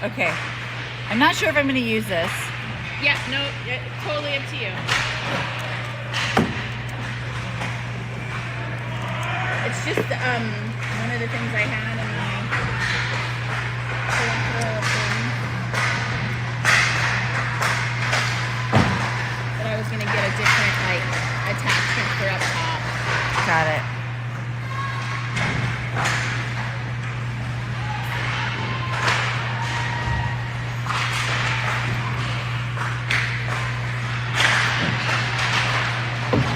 Okay. I'm not sure if I'm going to use this. Yeah, no, totally up to you. It's just one of the things I had in my peripheral thing that I was going to get a different attachment for up top. Got it.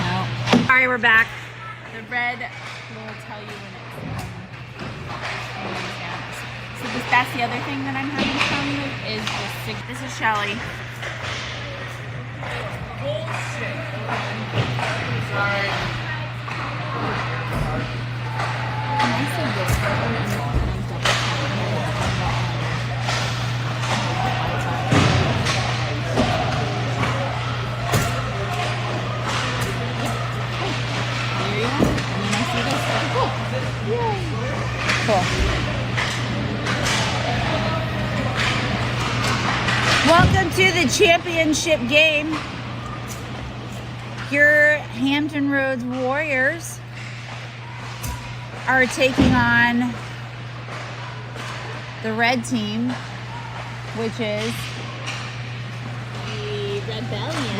No. All right, we're back. The red will tell you when it's so that's the other thing that I'm having fun with is the stick. This is Shelly. Bullshit. Sorry. Cool. Welcome to the championship game. Your Hampton Roads Warriors are taking on the red team, which is the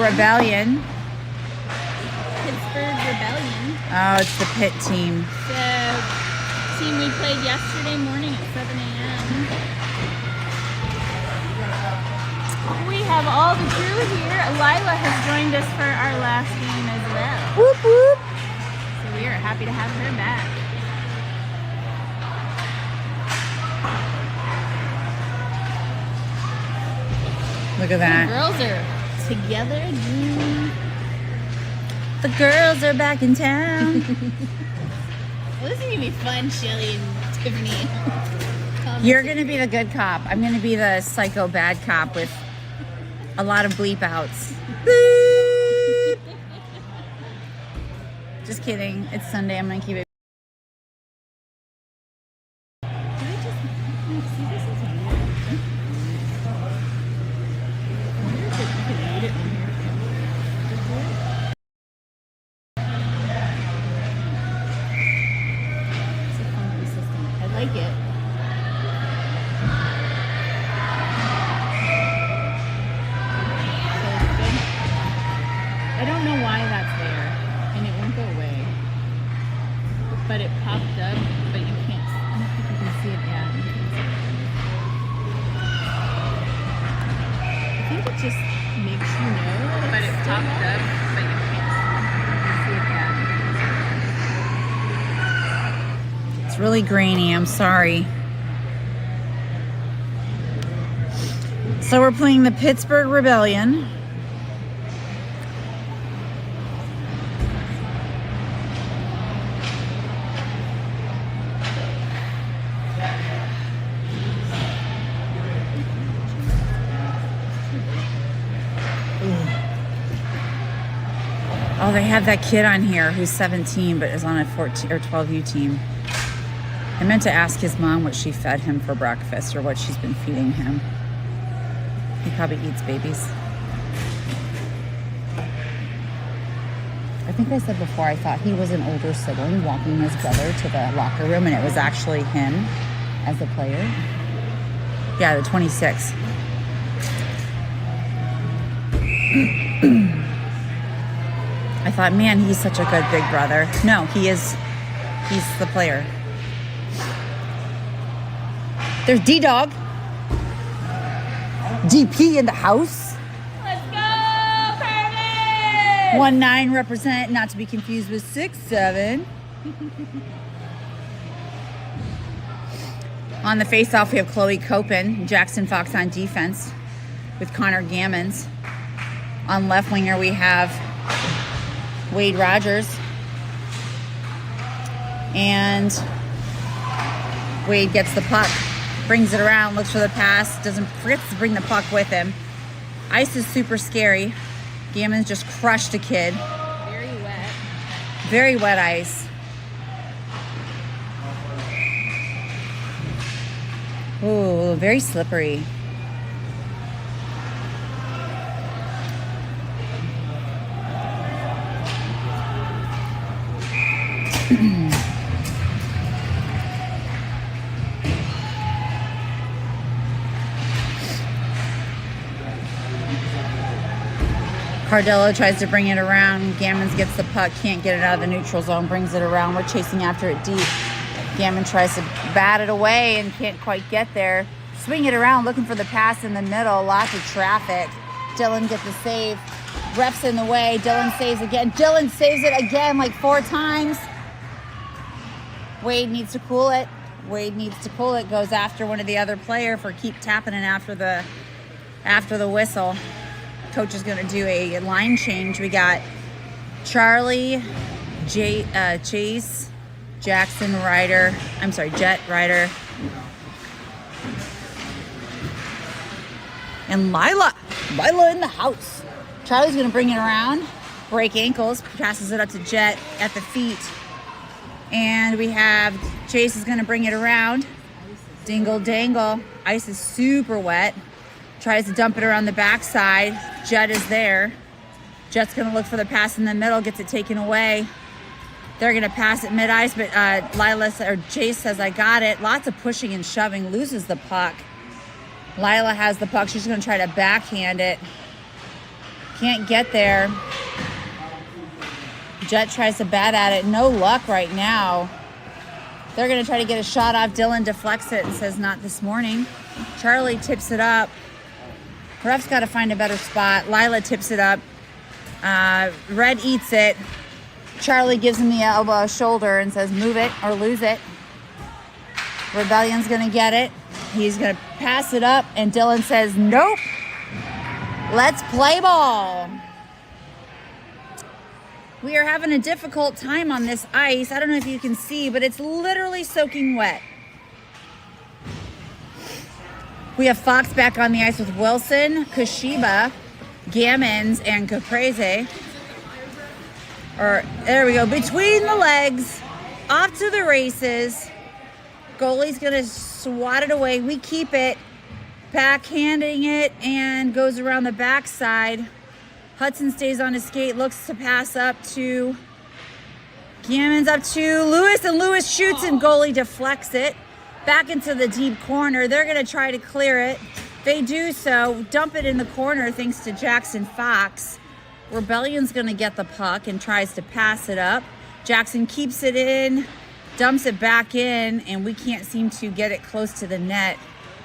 Rebellion. Pittsburgh Rebellion. Oh, it's the Pitt team. The team we played yesterday morning at 7 a.m. We have all the crew here. Lila has joined us for our last game as well. Whoop whoop. So we are happy to have her back. Look at that. The girls are together again. The girls are back in town. Well, this is gonna be fun, Shelly and Tiffany. You're gonna be the good cop. I'm gonna be the psycho bad cop with a lot of bleep outs. Beep. Just kidding. It's Sunday. I'm gonna keep it. I like it. I don't know why that's there, and it won't go away. But it popped up, but you can't. I don't think you can see it yet. I think it just makes you know that but it popped up, but you can't see it yet. It's really grainy. I'm sorry. So we're playing the Pittsburgh Rebellion. Oh, they have that kid on here who's 17 but is on a 14 or 12U team. I meant to ask his mom what she fed him for breakfast or what she's been feeding him. He probably eats babies. I think I said before I thought he was an older sibling walking his brother to the locker room, and it was actually him as a player. Yeah, the 26. I thought, man, he's such a good big brother. No, he is. He's the player. There's D-Dog. DP in the house. Let's go, Pervin! 1-9 represent, not to be confused with 6-7. On the face-off, we have Chloe Copen, Jackson Fox on defense with Connor Gammons. On left winger, we have Wade Rogers. And Wade gets the puck, brings it around, looks for the pass, forgets to bring the puck with him. Ice is super scary. Gammons just crushed a kid. Very wet. Very wet ice. Ooh, very slippery. Cardello tries to bring it around. Gammons gets the puck, can't get it out of the neutral zone, brings it around. We're chasing after it deep. Gammon tries to bat it away and can't quite get there. Swing it around, looking for the pass in the middle. Lots of traffic. Dylan gets the save. Ref's in the way. Dylan saves again. Dylan saves it again like 4 times. Wade needs to cool it. Wade needs to cool it. Goes after one of the other player for keep tapping it after the whistle. Coach is going to do a line change. We got Charlie, Chase, Jackson, Jet, Ryder, and Lila. Lila in the house. Charlie's going to bring it around, break ankles, passes it up to Jet at the feet. And we have Chase is going to bring it around. Dingle dangle. Ice is super wet. Tries to dump it around the backside. Jet is there. Jet's going to look for the pass in the middle, gets it taken away. They're going to pass it mid-ice, but Chase says, I got it. Lots of pushing and shoving, loses the puck. Lila has the puck. She's going to try to backhand it. Can't get there. Jet tries to bat at it. No luck right now. They're going to try to get a shot off. Dylan deflects it and says, not this morning. Charlie tips it up. Ref's got to find a better spot. Lila tips it up. Red eats it. Charlie gives him the elbow, shoulder, and says, move it or lose it. Rebellion's going to get it. He's going to pass it up, and Dylan says, nope. Let's play ball. We are having a difficult time on this ice. I don't know if you can see, but it's literally soaking wet. We have Fox back on the ice with Wilson, Kashiba, Gammons, and Caprese. There we go. Between the legs, off to the races. Goalie's going to swat it away. We keep it, backhanding it, and goes around the backside. Hudson stays on his skate, looks to pass up to Gammons, up to Lewis, and Lewis shoots, and goalie deflects it. Back into the deep corner. They're going to try to clear it. They do so. Dump it in the corner thanks to Jackson Fox. Rebellion's going to get the puck and tries to pass it up. Jackson keeps it in, dumps it back in, and we can't seem to get it close to the net.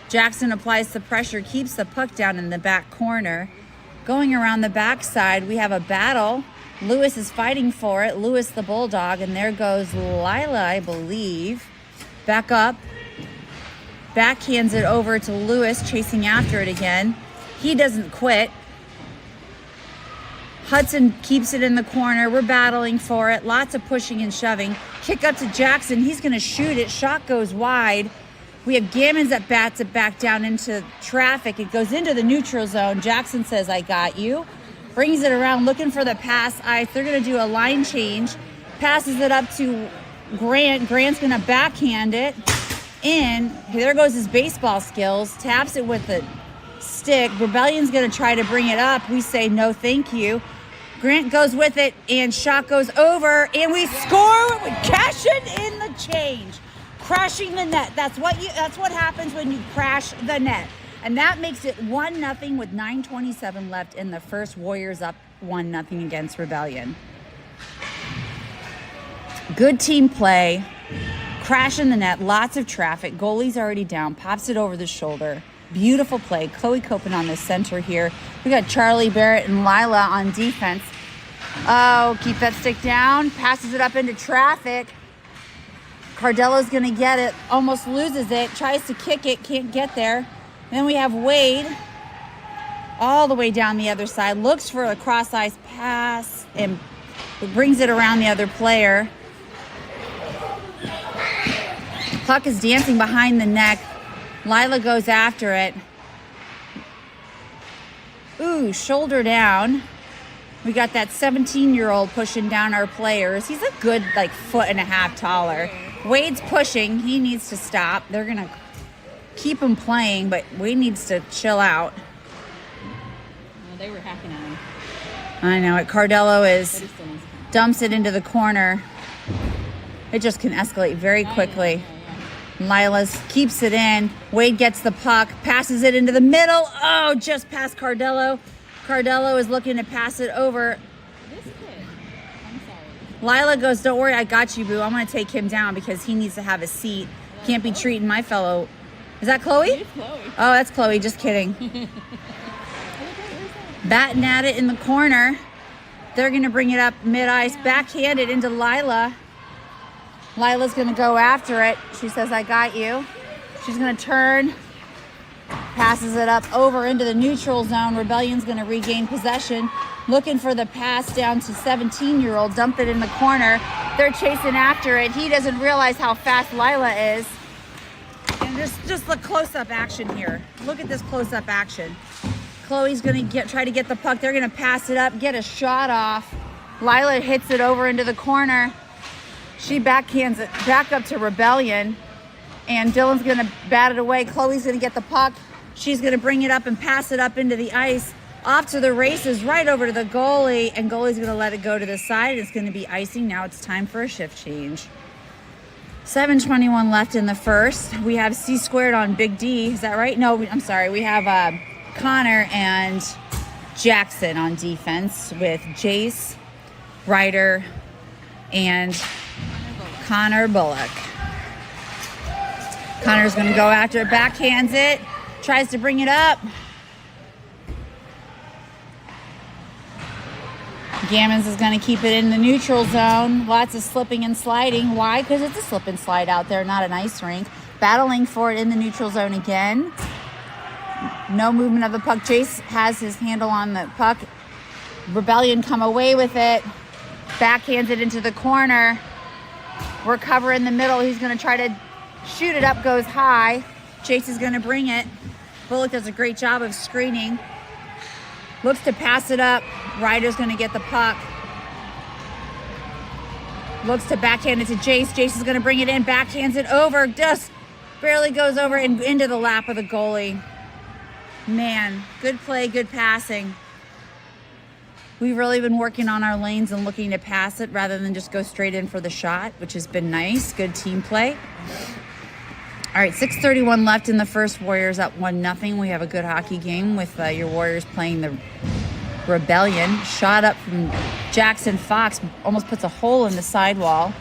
Jackson applies the pressure, keeps the puck down in the back corner. Going around the backside, we have a battle. Lewis is fighting for it. Lewis the Bulldog, and there goes Lila, I believe. Back up. Backhands it over to Lewis, chasing after it again. He doesn't quit. Hudson keeps it in the corner. We're battling for it. Lots of pushing and shoving. Kick up to Jackson. He's going to shoot it. Shot goes wide. We have Gammons that bats it back down into traffic. It goes into the neutral zone. Jackson says, I got you. Brings it around, looking for the pass ice. They're going to do a line change. Passes it up to Grant. Grant's going to backhand it in. There goes his baseball skills. Taps it with the stick. Rebellion's going to try to bring it up. We say, no, thank you. Grant goes with it, and shot goes over, and we score with Cashin in the change. Crashing the net. That's what happens when you crash the net. And that makes it 1-0 with 9:27 left in the first. Warriors up 1-0 against Rebellion. Good team play. Crash in the net. Lots of traffic. Goalie's already down. Pops it over the shoulder. Beautiful play. Chloe Copen on the center here. We got Charlie, Barrett, and Lila on defense. Oh, keep that stick down. Passes it up into traffic. Cardello's going to get it. Almost loses it. Tries to kick it. Can't get there. Then we have Wade all the way down the other side. Looks for a cross-ice pass and brings it around the other player. Puck is dancing behind the neck. Lila goes after it. Ooh, shoulder down. We got that 17-year-old pushing down our players. He's a good, 1.5 feet taller. Wade's pushing. He needs to stop. They're going to keep him playing, but Wade needs to chill out. They were hacking at him. I know it. Cardello But is he still needs to come. dumps it into the corner. It just can escalate very quickly. Lila's keeps it in. Wade gets the puck, passes it into the middle. Oh, just past Cardello. Cardello is looking to pass it over. This kid. I'm sorry. Lila goes, don't worry, I got you, boo. I'm going to take him down because he needs to have a seat. Can't be treating my fellow. Is that Chloe? It's Chloe. Oh, that's Chloe. Just kidding. Batting at it in the corner. They're going to bring it up mid-ice, backhanded into Lila. Lila's going to go after it. She says, I got you. She's going to turn, passes it up over into the neutral zone. Rebellion's going to regain possession, looking for the pass down to 17-year-old, dump it in the corner. They're chasing after it. He doesn't realize how fast Lila is. And just look close-up action here. Look at this close-up action. Chloe's going to try to get the puck. They're going to pass it up, get a shot off. Lila hits it over into the corner. She backhands it back up to Rebellion. And Dylan's going to bat it away. Chloe's going to get the puck. She's going to bring it up and pass it up into the ice. Off to the races, right over to the goalie. And goalie's going to let it go to the side. It's going to be icing. Now it's time for a shift change. 7:21 left in the first. We have C squared on Big D. Is that right? No, I'm sorry. We have Connor and Jackson on defense with Jace, Ryder, and Connor Bullock. Connor's going to go after it, backhands it, tries to bring it up. Gammons is going to keep it in the neutral zone. Lots of slipping and sliding. Why? Because it's a slip and slide out there, not an ice rink. Battling for it in the neutral zone again. No movement of the puck. Jace has his handle on the puck. Rebellion come away with it. Backhands it into the corner. Recover in the middle. He's going to try to shoot it up, goes high. Jace is going to bring it. Bullock does a great job of screening. Looks to pass it up. Ryder's going to get the puck. Looks to backhand it to Jace. Jace is going to bring it in. Backhands it over. Just barely goes over and into the lap of the goalie. Man, good play, good passing. We've really been working on our lanes and looking to pass it rather than just go straight in for the shot, which has been nice. Good team play. All right, 6:31 left in the first. Warriors up 1-0. We have a good hockey game with your Warriors playing the Rebellion. Shot up from Jackson Fox. Almost puts a hole in the sidewall.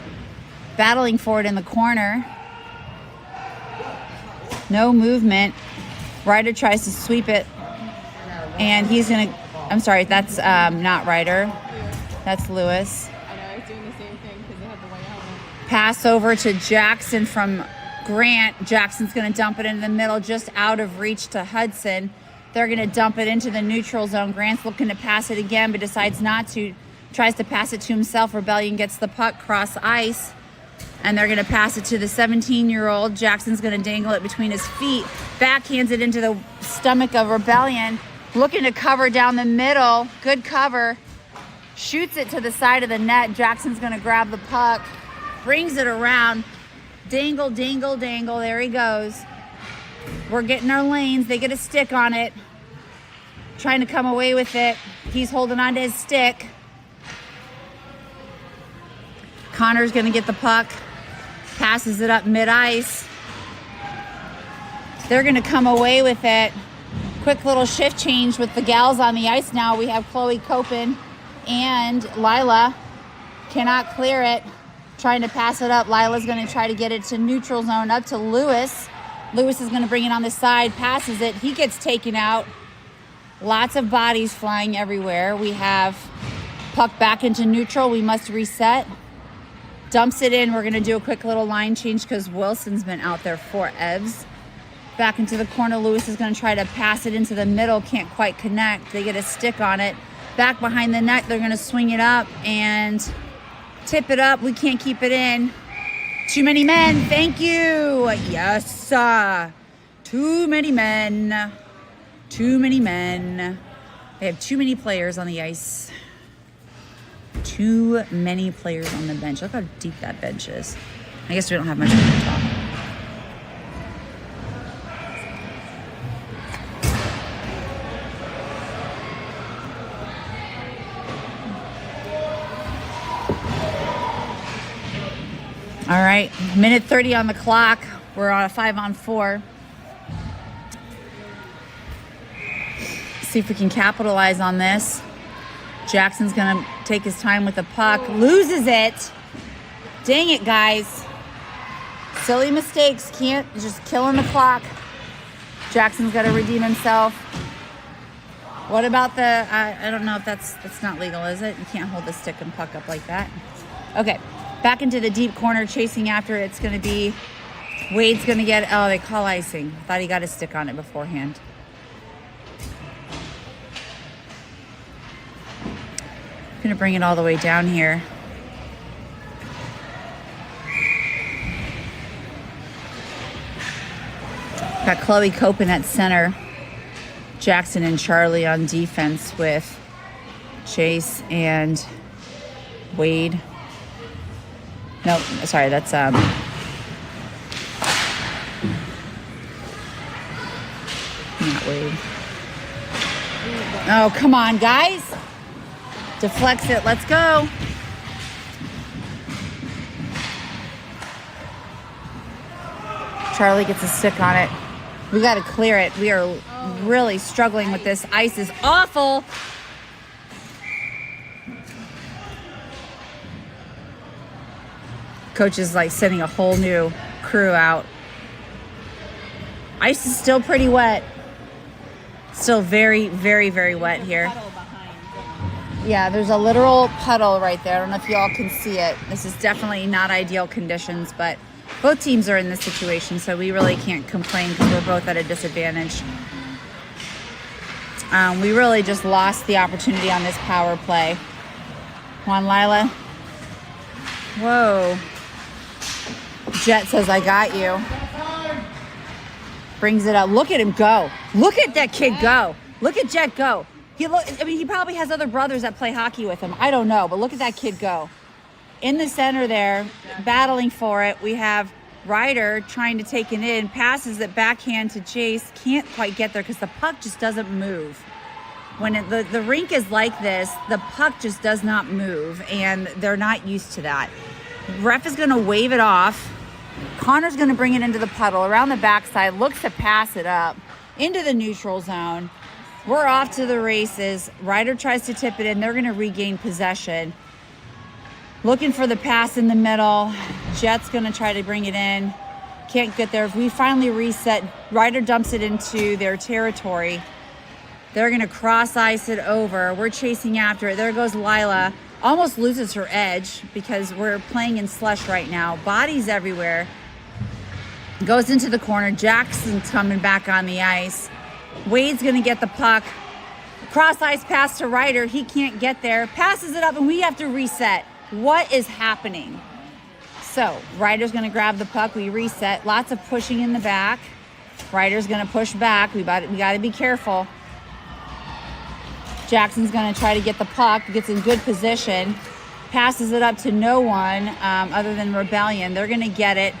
Battling for it in the corner. No movement. Ryder tries to sweep it. And he's going to... I'm sorry, that's not Ryder. That's Lewis. I know, I was doing the same thing because they had the white helmet. Pass over to Jackson from Grant. Jackson's going to dump it in the middle, just out of reach to Hudson. They're going to dump it into the neutral zone. Grant's looking to pass it again, but decides not to. Tries to pass it to himself. Rebellion gets the puck cross ice, and they're going to pass it to the 17-year-old. Jackson's going to dangle it between his feet. Backhands it into the stomach of Rebellion. Looking to cover down the middle. Good cover. Shoots it to the side of the net. Jackson's going to grab the puck. Brings it around. Dangle, dangle, dangle. There he goes. We're getting our lanes. They get a stick on it. Trying to come away with it. He's holding on to his stick. Connor's going to get the puck. Passes it up mid-ice. They're going to come away with it. Quick little shift change with the gals on the ice now. We have Chloe Copen and Lila. Cannot clear it. Trying to pass it up. Lila's going to try to get it to neutral zone up to Lewis. Lewis is going to bring it on the side. Passes it. He gets taken out. Lots of bodies flying everywhere. We have puck back into neutral. We must reset. Dumps it in. We're going to do a quick little line change because Wilson's been out there for Evs. Back into the corner. Lewis is going to try to pass it into the middle. Can't quite connect. They get a stick on it. Back behind the net. They're going to swing it up and tip it up. We can't keep it in. Too many men. Thank you. Yes. Too many men. Too many men. They have too many players on the ice. Too many players on the bench. Look how deep that bench is. I guess we don't have much room to talk. All right, minute 30 on the clock. We're on a 5-on-4. See if we can capitalize on this. Jackson's gonna take his time with the puck. Loses it. Dang it, guys. Silly mistakes. Can't just killing the clock. Jackson's got to redeem himself. What about the, I don't know if that's not legal, is it? You can't hold the stick and puck up like that. Okay, back into the deep corner, chasing after it. It's going to be, Wade's going to get, oh, they call icing. Thought he got a stick on it beforehand. Going to bring it all the way down here. Got Chloe Copen at center. Jackson and Charlie on defense with Chase and Wade. No, sorry, that's not Wade. Oh, come on, guys. Deflects it. Let's go. Charlie gets a stick on it. We got to clear it. We are really struggling with this. Ice is awful. Coach is like sending a whole new crew out. Ice is still pretty wet. Still very, very, very wet here. Yeah, there's a literal puddle right there. I don't know if y'all can see it. This is definitely not ideal conditions, but both teams are in this situation, so we really can't complain because we're both at a disadvantage. We really just lost the opportunity on this power play. Come on, Lila. Whoa. Jet says, I got you. Brings it up. Look at him go. Look at that kid go. Look at Jet go. He probably has other brothers that play hockey with him. I don't know, but look at that kid go. In the center there, battling for it, we have Ryder trying to take it in, passes it backhand to Chase, can't quite get there because the puck just doesn't move. When the rink is like this, the puck just does not move, and they're not used to that. Ref is going to wave it off. Connor's going to bring it into the puddle, around the backside, looks to pass it up into the neutral zone. We're off to the races. Ryder tries to tip it in. They're going to regain possession. Looking for the pass in the middle. Jet's going to try to bring it in. Can't get there. We finally reset. Ryder dumps it into their territory. They're going to cross ice it over. We're chasing after it. There goes Lila. Almost loses her edge because we're playing in slush right now. Bodies everywhere. Goes into the corner. Jackson's coming back on the ice. Wade's going to get the puck. Cross ice pass to Ryder. He can't get there. Passes it up and we have to reset. What is happening? So Ryder's going to grab the puck. We reset. Lots of pushing in the back. Ryder's going to push back. We got to be careful. Jackson's going to try to get the puck. Gets in good position. Passes it up to no one other than Rebellion. They're going to get it.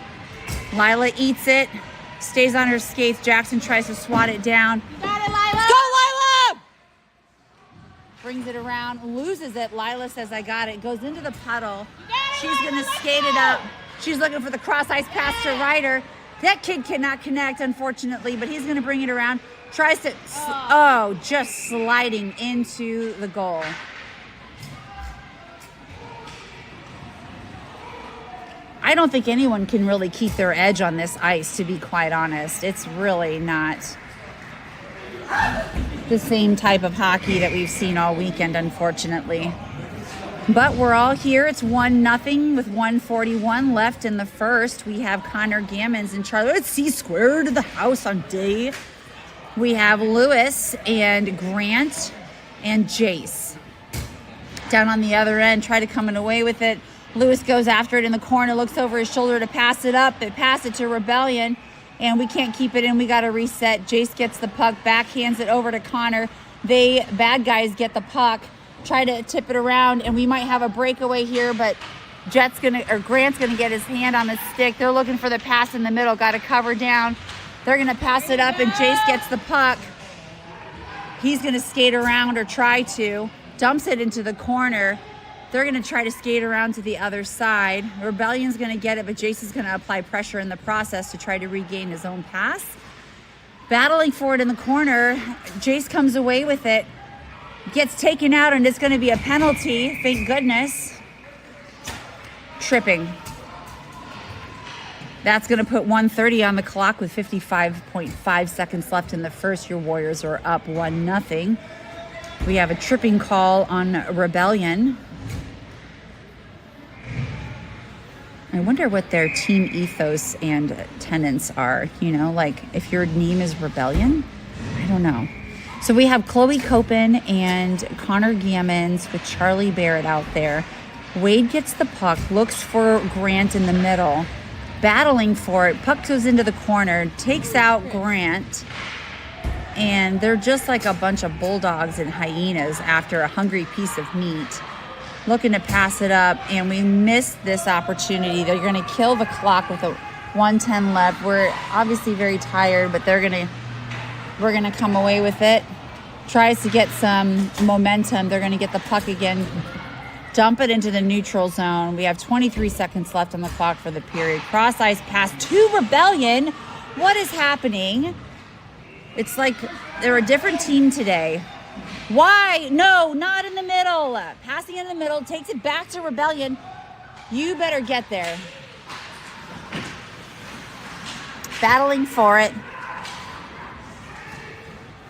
Lila eats it. Stays on her skates. Jackson tries to swat it down. Got it, Lila! Let's go, Lila! Brings it around. Loses it. Lila says, I got it. Goes into the puddle. She's going to skate it up. She's looking for the cross ice pass to Ryder. That kid cannot connect, unfortunately, but he's going to bring it around. Tries to, just sliding into the goal. I don't think anyone can really keep their edge on this ice, to be quite honest. It's really not the same type of hockey that we've seen all weekend, unfortunately. But we're all here. It's 1-0 with 1:41 left in the first. We have Connor Gammons and Charlie. Let's see, square to the house on D. We have Lewis and Grant and Jace. Down on the other end, try to come away with it. Lewis goes after it in the corner, looks over his shoulder to pass it up. They pass it to Rebellion, and we can't keep it in. We got to reset. Jace gets the puck, backhands it over to Connor. Bad guys get the puck, try to tip it around, and we might have a breakaway here, but Grant's gonna get his hand on the stick. They're looking for the pass in the middle. Got to cover down. They're gonna pass it up, and Jace gets the puck. He's gonna skate around or try to. Dumps it into the corner. They're going to try to skate around to the other side. Rebellion's going to get it, but Jason's going to apply pressure in the process to try to regain his own pass. Battling for it in the corner. Jace comes away with it. Gets taken out, and it's going to be a penalty. Thank goodness. Tripping. That's going to put 1:30 on the clock with 55.5 seconds left in the first. Your Warriors are up 1-0. We have a tripping call on Rebellion. I wonder what their team ethos and tenets are. You know, like if your name is Rebellion, I don't know. So we have Chloe Copen and Connor Gammons with Charlie Barrett out there. Wade gets the puck, looks for Grant in the middle, battling for it. Puck goes into the corner, takes out Grant, and they're just like a bunch of bulldogs and hyenas after a hungry piece of meat, looking to pass it up, and we missed this opportunity. They're going to kill the clock with a 1:10 left. We're obviously very tired, but we're going to come away with it. Tries to get some momentum. They're going to get the puck again, dump it into the neutral zone. We have 23 seconds left on the clock for the period. Cross ice pass to Rebellion. What is happening? It's like they're a different team today. Why? No, not in the middle. Passing in the middle, takes it back to Rebellion. You better get there. Battling for it.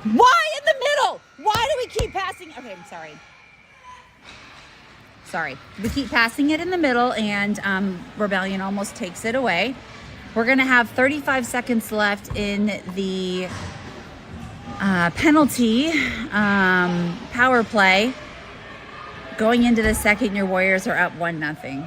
Why in the middle? Why do we keep passing? Okay, I'm sorry. We keep passing it in the middle, and Rebellion almost takes it away. We're going to have 35 seconds left in the penalty power play. Going into the second, your Warriors are up 1-0.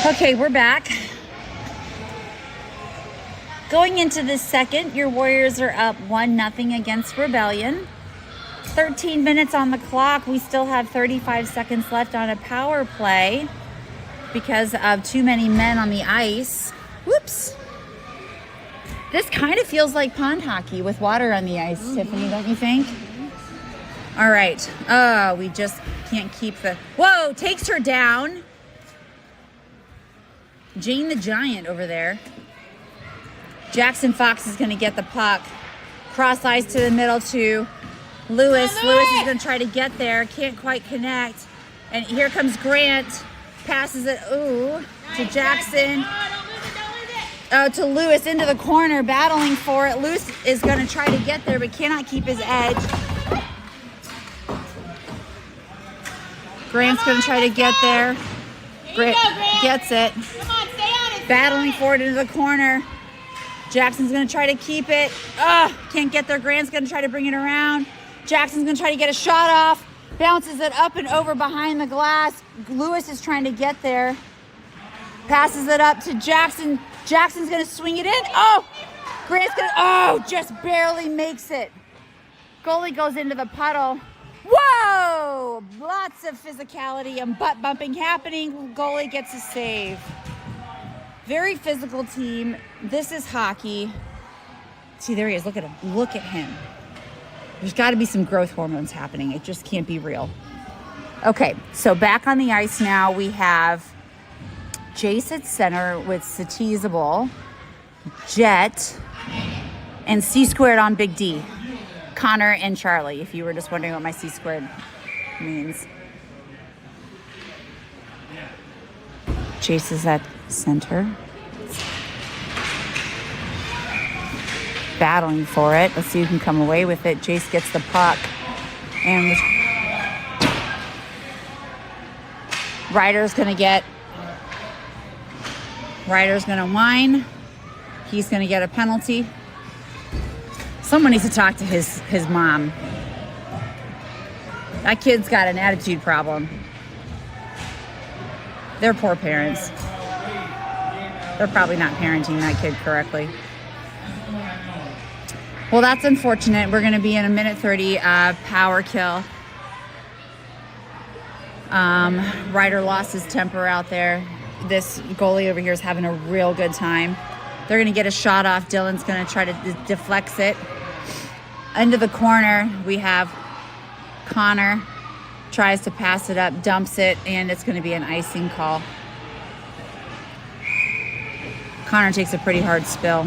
Okay, we're back. Going into the second, your Warriors are up 1-0 against Rebellion. 13 minutes on the clock. We still have 35 seconds left on a power play because of too many men on the ice. Whoops. This kind of feels like pond hockey with water on the ice, Tiffany, don't you think? All right. Oh, we just can't keep the... Whoa, takes her down. Jane the Giant over there. Jackson Fox is going to get the puck. Cross ice to the middle to Lewis. Lewis is going to try to get there. Can't quite connect. And here comes Grant. Passes it, to Jackson. To Lewis into the corner. Battling for it. Lewis is going to try to get there but cannot keep his edge. Grant's going to try to get there. Grant gets it. Battling for it into the corner. Jackson's going to try to keep it. Can't get there. Grant's going to try to bring it around. Jackson's going to try to get a shot off. Bounces it up and over behind the glass. Lewis is trying to get there. Passes it up to Jackson. Jackson's going to swing it in. Grant's going to, just barely makes it. Goalie goes into the puddle. Whoa! Lots of physicality and butt bumping happening. Goalie gets a save. Very physical team. This is hockey. See, there he is. Look at him. Look at him. There's got to be some growth hormones happening. It just can't be real. Okay, so back on the ice now, we have Jace at center with Satizable. Jet, and C squared on Big D. Connor and Charlie, if you were just wondering what my C squared means. Chase is at center. Battling for it. Let's see who can come away with it. Jace gets the puck. And Ryder's going to whine. He's going to get a penalty. Someone needs to talk to his mom. That kid's got an attitude problem. They're poor parents. They're probably not parenting that kid correctly. Well, that's unfortunate. We're going to be in a minute 30 power kill. Ryder lost his temper out there. This goalie over here is having a real good time. They're going to get a shot off. Dylan's going to try to deflect it. Into the corner, we have Connor. Tries to pass it up, dumps it, and it's going to be an icing call. Connor takes a pretty hard spill.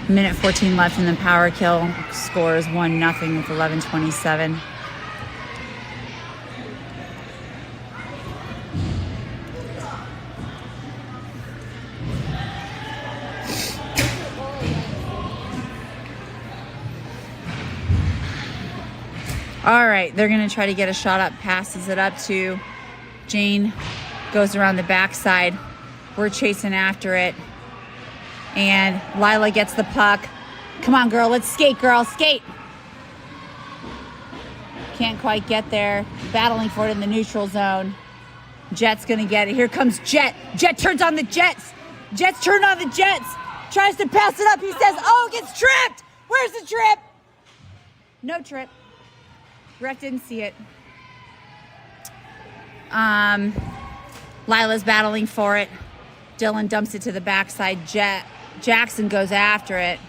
Minute 14 left in the power kill. Score is 1-0 with 11:27. All right, they're going to try to get a shot up, passes it up to Jane, goes around the backside. We're chasing after it. And Lila gets the puck. Come on, girl, let's skate, girl, skate. Can't quite get there. Battling for it in the neutral zone. Jet's going to get it. Here comes Jet. Jet turns on the Jets. Jets turn on the Jets. Tries to pass it up. He says, oh, gets tripped. Where's the trip? No trip. Ref didn't see it. Lila's battling for it. Dylan dumps it to the backside. Jackson goes after it.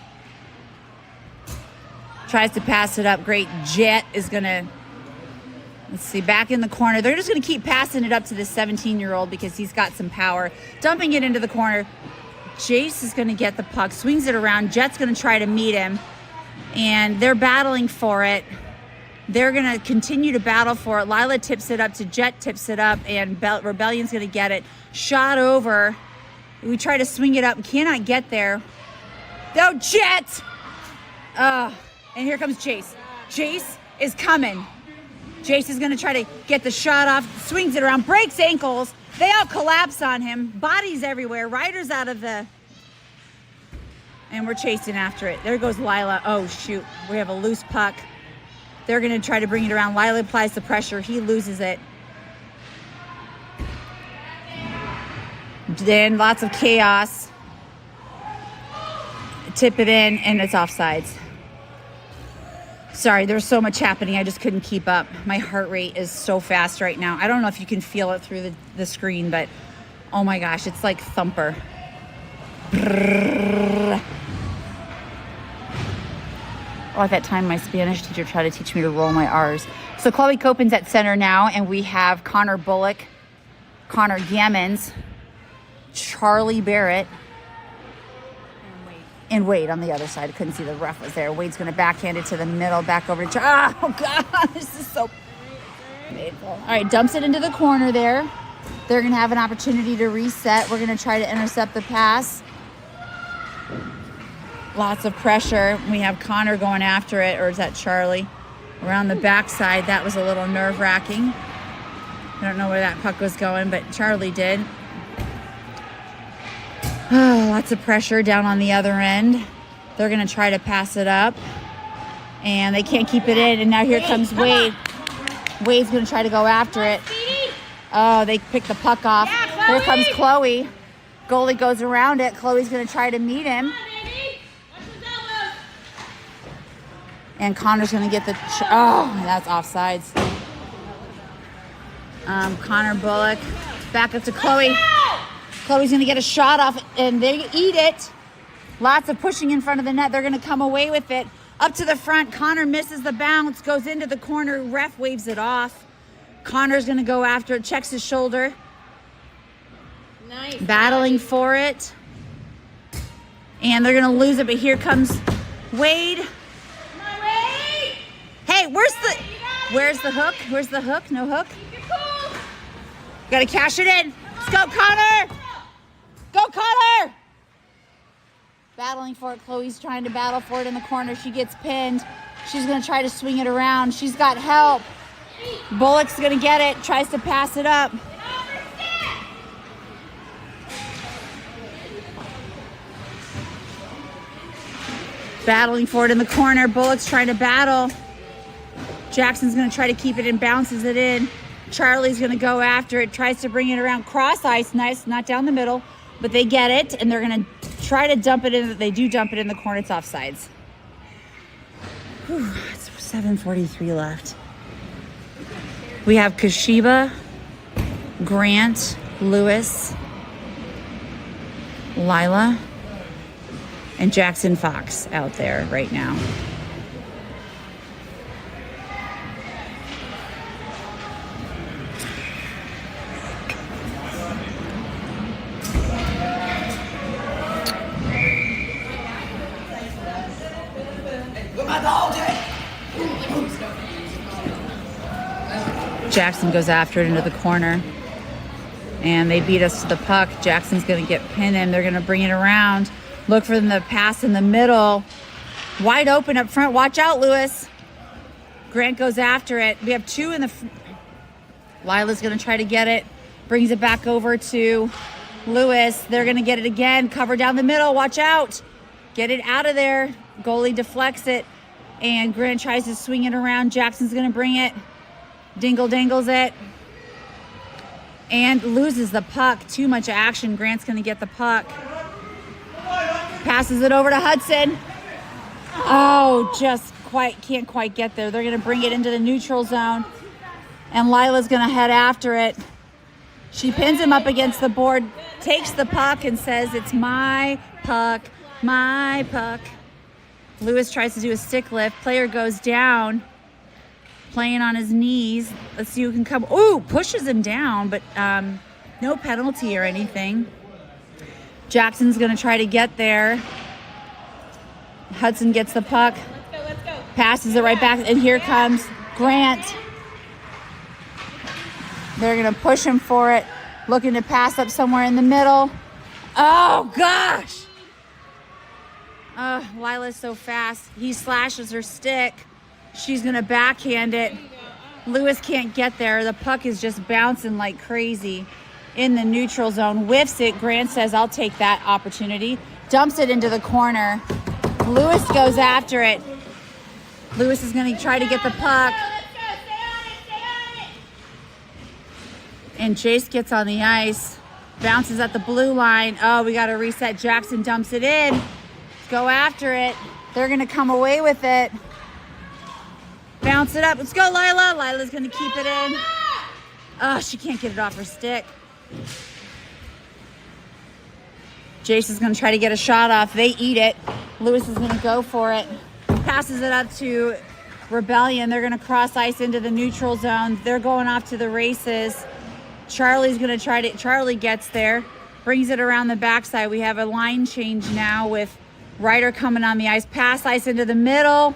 Tries to pass it up. Great. Jet is going to, let's see, back in the corner. They're just going to keep passing it up to this 17-year-old because he's got some power. Dumping it into the corner. Jace is going to get the puck. Swings it around. Jet's going to try to meet him. And they're battling for it. They're going to continue to battle for it. Lila tips it up to Jet, tips it up, and Rebellion's going to get it. Shot over. We try to swing it up. Cannot get there. Oh, Jet! And here comes Jace. Jace is coming. Jace is going to try to get the shot off. Swings it around. Breaks ankles. They all collapse on him. Bodies everywhere. Ryder's out of the... And we're chasing after it. There goes Lila. Oh, shoot. We have a loose puck. They're going to try to bring it around. Lila applies the pressure. He loses it. Then lots of chaos. Tip it in, and it's offsides. Sorry, there's so much happening. I just couldn't keep up. My heart rate is so fast right now. I don't know if you can feel it through the screen, but oh my gosh, it's like thumper. Oh, at that time, my Spanish teacher tried to teach me to roll my R's. So Chloe Copen's at center now, and we have Connor Bullock, Connor Gammons, Charlie Barrett, and Wade on the other side. I couldn't see the ref was there. Wade's going to backhand it to the middle, back over to Charlie. Oh, God, this is so painful. All right, dumps it into the corner there. They're going to have an opportunity to reset. We're going to try to intercept the pass. Lots of pressure. We have Connor going after it, or is that Charlie? Around the backside, that was a little nerve-wracking. I don't know where that puck was going, but Charlie did. Oh, lots of pressure down on the other end. They're going to try to pass it up, and they can't keep it in, and now here comes Wade. Wade's going to try to go after it. Oh, they picked the puck off. Here comes Chloe. Goalie goes around it. Chloe's going to try to meet him. And Connor's going to get the... that's offsides. Connor Bullock. Back up to Chloe. Chloe's going to get a shot off, and they eat it. Lots of pushing in front of the net. They're going to come away with it. Up to the front. Connor misses the bounce. Goes into the corner. Ref waves it off. Connor's going to go after it. Checks his shoulder. Nice. battling for it. And they're going to lose it, but here comes Wade. Come on, Wade. Hey, where's the hook? Where's the hook? No hook? You're cool. Got to cash it in. Let's go, Connor. Go, Connor. Battling for it. Chloe's trying to battle for it in the corner. She gets pinned. She's going to try to swing it around. She's got help. Bullock's going to get it. Tries to pass it up. Battling for it in the corner. Bullock's trying to battle. Jackson's going to try to keep it and bounces it in. Charlie's going to go after it. Tries to bring it around. Cross ice. Nice. Not down the middle. But they get it. And they're going to try to dump it in. They do dump it in the corner. It's offsides. Whew, it's 7:43 left. We have Kashiba, Grant, Lewis, Lila, and Jackson Fox out there right now. Jackson goes after it into the corner. And they beat us to the puck. Jackson's going to get pinned in. They're going to bring it around. Look for them to pass in the middle. Wide open up front. Watch out, Lewis. Grant goes after it. We have two in the... Lila's going to try to get it. Brings it back over to Lewis. They're going to get it again. Cover down the middle. Watch out. Get it out of there. Goalie deflects it. And Grant tries to swing it around. Jackson's going to bring it. Dingle dangles it. And loses the puck. Too much action. Grant's going to get the puck. Passes it over to Hudson. Oh, just can't quite get there. They're going to bring it into the neutral zone. And Lila's going to head after it. She pins him up against the board, takes the puck and says, "It's my puck, my puck." Lewis tries to do a stick lift. Player goes down, playing on his knees. Let's see who can come. Ooh, pushes him down, but no penalty or anything. Jackson's going to try to get there. Hudson gets the puck. Let's go. Passes it right back, and here comes Grant. They're going to push him for it, looking to pass up somewhere in the middle. Oh, gosh. Lila's so fast. He slashes her stick. She's going to backhand it. Lewis can't get there. The puck is just bouncing like crazy in the neutral zone. Whiffs it. Grant says, "I'll take that opportunity." Dumps it into the corner. Lewis goes after it. Lewis is going to try to get the puck. And Jace gets on the ice. Bounces at the blue line. Oh, we got to reset. Jackson dumps it in. Go after it. They're going to come away with it. Bounce it up. Let's go, Lila. Lila's going to keep it in. Oh, she can't get it off her stick. Jace is going to try to get a shot off. They eat it. Lewis is going to go for it. Passes it up to Rebellion. They're going to cross ice into the neutral zone. They're going off to the races. Charlie's going to try to... Charlie gets there. Brings it around the backside. We have a line change now with Ryder coming on the ice. Pass ice into the middle.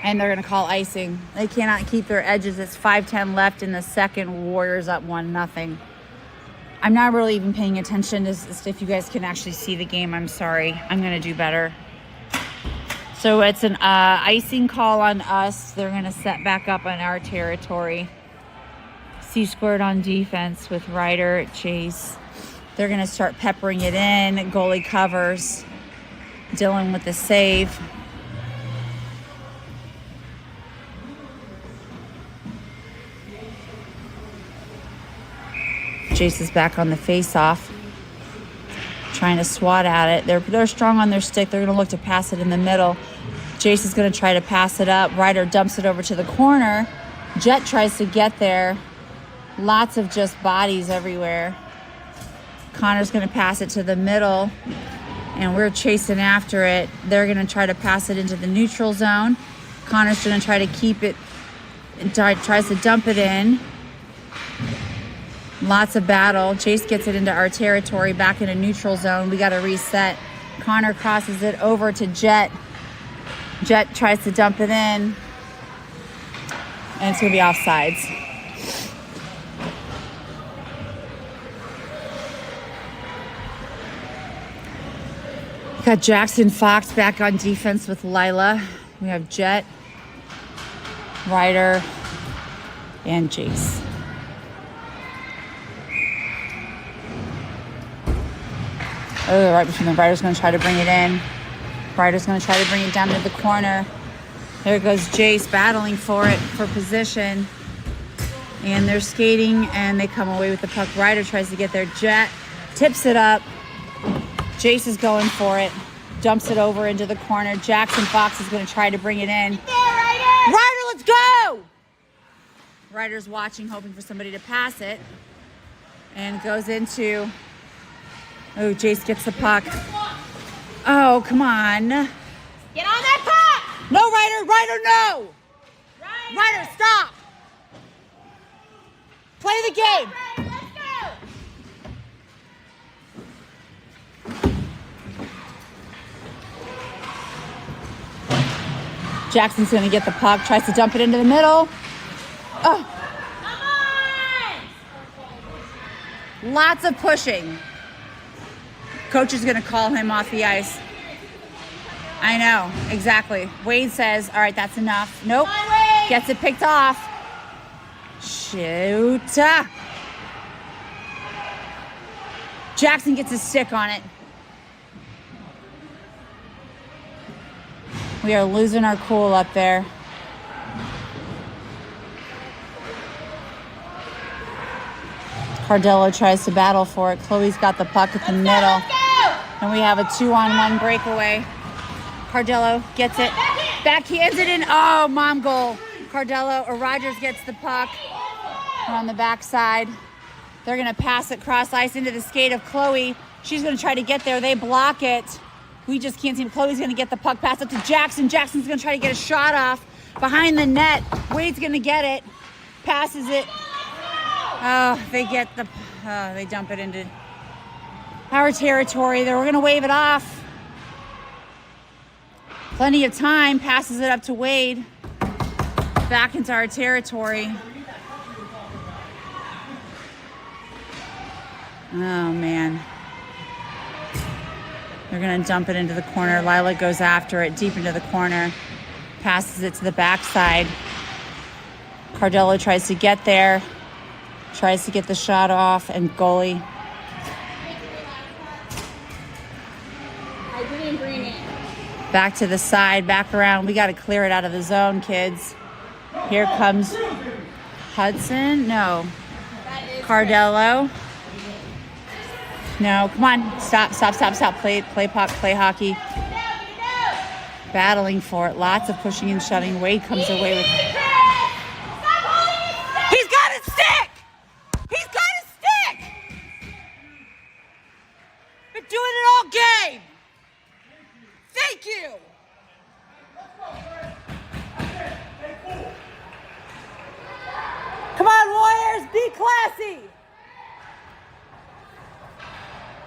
And they're going to call icing. They cannot keep their edges. It's 5:10 left in the second. Warriors up 1-0. I'm not really even paying attention as if you guys can actually see the game. I'm sorry. I'm going to do better. So it's an icing call on us. They're going to set back up on our territory. C-squared on defense with Ryder, Chase. They're going to start peppering it in. Goalie covers. Dylan with the save. Jace is back on the face-off, trying to swat at it. They're strong on their stick. They're going to look to pass it in the middle. Jace is going to try to pass it up. Ryder dumps it over to the corner. Jet tries to get there. Lots of just bodies everywhere. Connor's going to pass it to the middle, and we're chasing after it. They're going to try to pass it into the neutral zone. Connor's going to try to keep it, tries to dump it in. Lots of battle. Chase gets it into our territory, back into neutral zone. We got to reset. Connor crosses it over to Jet. Jet tries to dump it in. And it's going to be offsides. Got Jackson Fox back on defense with Lila. We have Jet, Ryder, and Jace. Oh, right between the Ryder's going to try to bring it in. Ryder's going to try to bring it down to the corner. There goes Jace battling for it, for position. And they're skating, and they come away with the puck. Ryder tries to get there. Jet tips it up. Jace is going for it. Dumps it over into the corner. Jackson Fox is going to try to bring it in. Ryder, let's go! Ryder's watching, hoping for somebody to pass it. And goes into... Oh, Jace gets the puck. Oh, come on. Get on that puck! No, Ryder! Ryder, no! Ryder, stop! Play the game! Ryder, let's go! Jackson's going to get the puck, tries to dump it into the middle. Oh, Come on! lots of pushing. Coach is going to call him off the ice. I know, exactly. Wade says, all right, that's enough. Nope. Gets it picked off. Shoot. Jackson gets his stick on it. We are losing our cool up there. Cardello tries to battle for it. Chloe's got the puck at the middle. And we have a 2-on-1 breakaway. Cardello gets it. Backhands it in. Oh, mom goal. Cardello or Rogers gets the puck. We're on the backside. They're going to pass it cross ice into the skate of Chloe. She's going to try to get there. They block it. We just can't see him. Chloe's going to get the puck pass up to Jackson. Jackson's going to try to get a shot off behind the net. Wade's going to get it. Passes it. Oh, they get the... they dump it into our territory. We're going to wave it off. Plenty of time. Passes it up to Wade. Back into our territory. Oh, man. They're going to dump it into the corner. Lila goes after it deep into the corner. Passes it to the backside. Cardello tries to get there. Tries to get the shot off. And goalie. I didn't bring it. Back to the side. Back around. We got to clear it out of the zone, kids. Here comes Hudson. No. Cardello. No, come on. Stop. Play puck, play hockey. Battling for it. Lots of pushing and shoving. Wade comes away with it. He's got his stick! He's got his stick! Been doing it all game! Thank you! Come on, Warriors, be classy!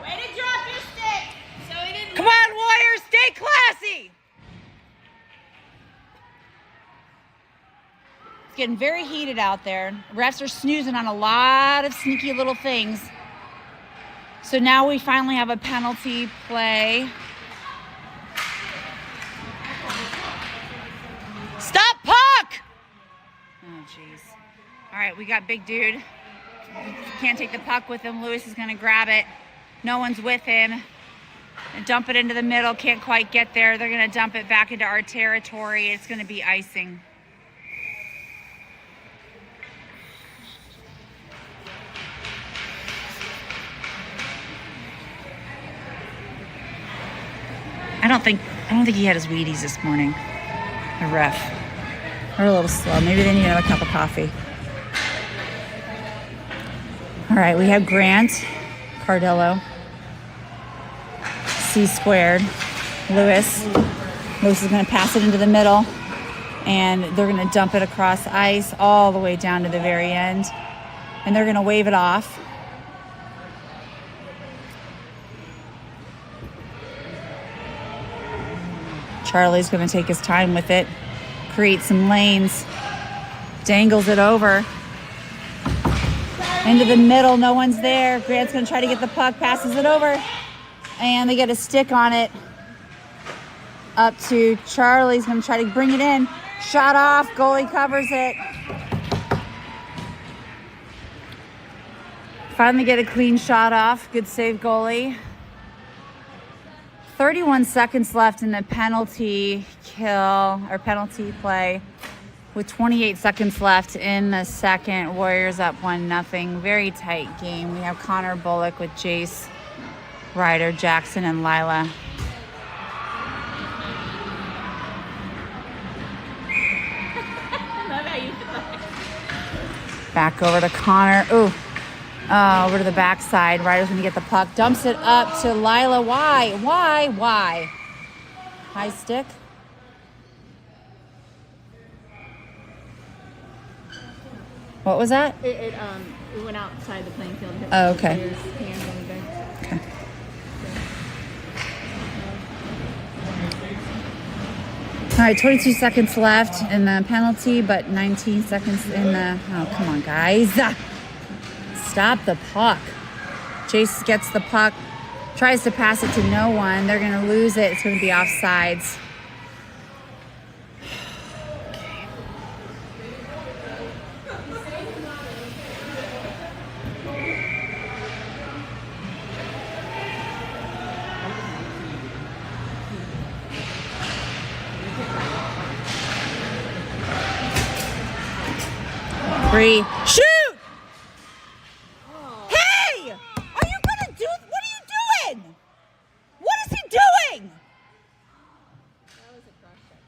Way to drop your stick. So he didn't. Come on, Warriors, stay classy! It's getting very heated out there. Refs are snoozing on a lot of sneaky little things. So now we finally have a penalty play. Stop puck! Oh, jeez. All right, we got big dude. Can't take the puck with him. Lewis is going to grab it. No one's with him. And dump it into the middle. Can't quite get there. They're going to dump it back into our territory. It's going to be icing. I don't think he had his Wheaties this morning. The ref. They're a little slow. Maybe they need another cup of coffee. All right, we have Grant, Cardello, C squared, Lewis. Lewis is going to pass it into the middle, and they're going to dump it across ice all the way down to the very end. And they're going to wave it off. Charlie's going to take his time with it, create some lanes, dangles it over. Into the middle, no one's there. Grant's going to try to get the puck, passes it over, and they get a stick on it. Up to Charlie's going to try to bring it in. Shot off, goalie covers it. Finally get a clean shot off. Good save, goalie. 31 seconds left in the penalty kill or penalty play with 28 seconds left in the second. Warriors up 1-0. Very tight game. We have Connor Bullock with Jace, Ryder, Jackson, and Lila. Back over to Connor. Ooh. Over to the backside. Ryder's going to get the puck. Dumps it up to Lila. Why? High stick. What was that? It went outside the playing field. Oh, okay. Okay. All right, 22 seconds left in the penalty, but 19 seconds in the... Oh, come on, guys. Stop the puck. Chase gets the puck, tries to pass it to no one. They're going to lose it. It's going to be offsides. Three. Shoot! Hey! Are you gonna do? What are you doing? What is he doing? That was a cross check.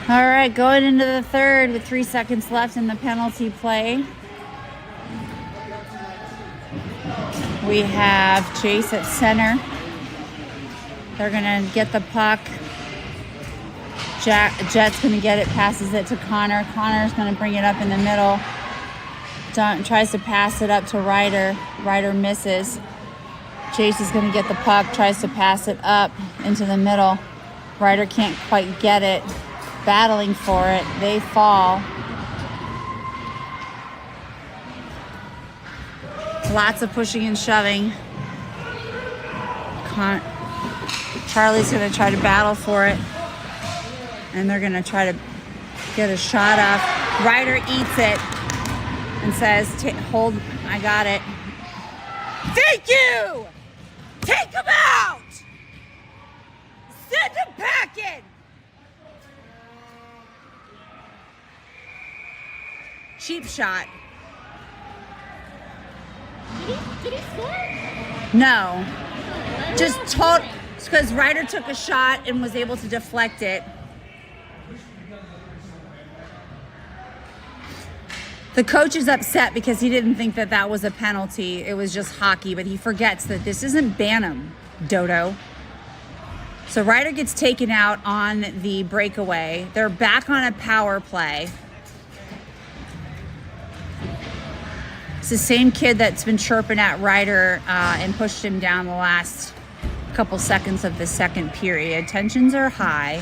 All right, going into the third with 3 seconds left in the penalty play. We have Chase at center. They're gonna get the puck. Jet's gonna get it, passes it to Connor. Connor's gonna bring it up in the middle. Tries to pass it up to Ryder. Ryder misses. Chase is gonna get the puck, tries to pass it up into the middle. Ryder can't quite get it. Battling for it. They fall. Lots of pushing and shoving. Charlie's going to try to battle for it. And they're going to try to get a shot off. Ryder eats it and says, hold, I got it. Thank you! Take him out! Send him packing! Cheap shot. Did he score? No. Just because Ryder took a shot and was able to deflect it. The coach is upset because he didn't think that that was a penalty. It was just hockey, but he forgets that this isn't Bantam, Dodo. So Ryder gets taken out on the breakaway. They're back on a power play. It's the same kid that's been chirping at Ryder and pushed him down the last couple seconds of the second period. Tensions are high.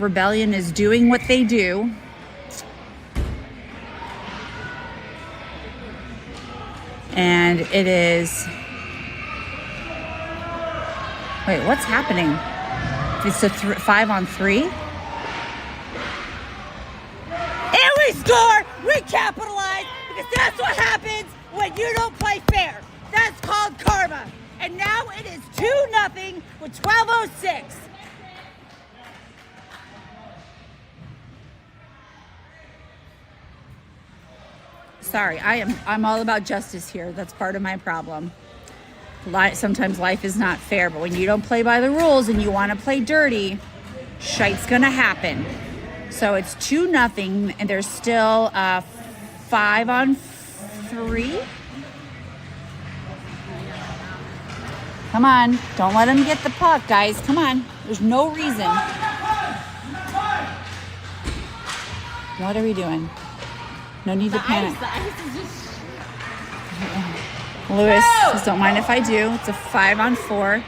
Rebellion is doing what they do. And it is... Wait, what's happening? It's a 5-on-3. And we score! We capitalize! Because that's what happens when you don't play fair. That's called karma. And now it is 2-0 with 12:06. Sorry, I'm all about justice here. That's part of my problem. Sometimes life is not fair, but when you don't play by the rules and you want to play dirty, shite's gonna happen. So it's 2-0, and there's still 5-on-3. Come on, don't let him get the puck, guys. Come on, there's no reason. What are we doing? No need to panic. Lewis says, don't mind if I do. It's a 5-on-4.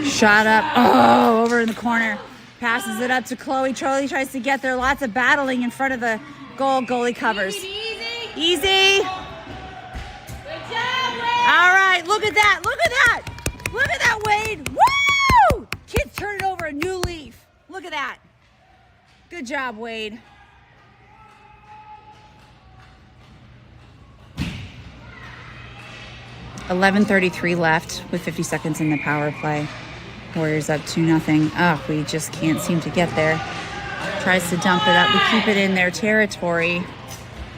Shot up. Oh, over in the corner. Passes it up to Chloe. Charlie tries to get there. Lots of battling in front of the goal. Goalie covers. Easy. Good job, Wade. All right, look at that. Look at that. Look at that, Wade. Woo! Kids turning over a new leaf. Look at that. Good job, Wade. $11:33 left with 50 seconds in the power play. Warriors up 2-0. Oh, we just can't seem to get there. Tries to dump it up. We keep it in their territory.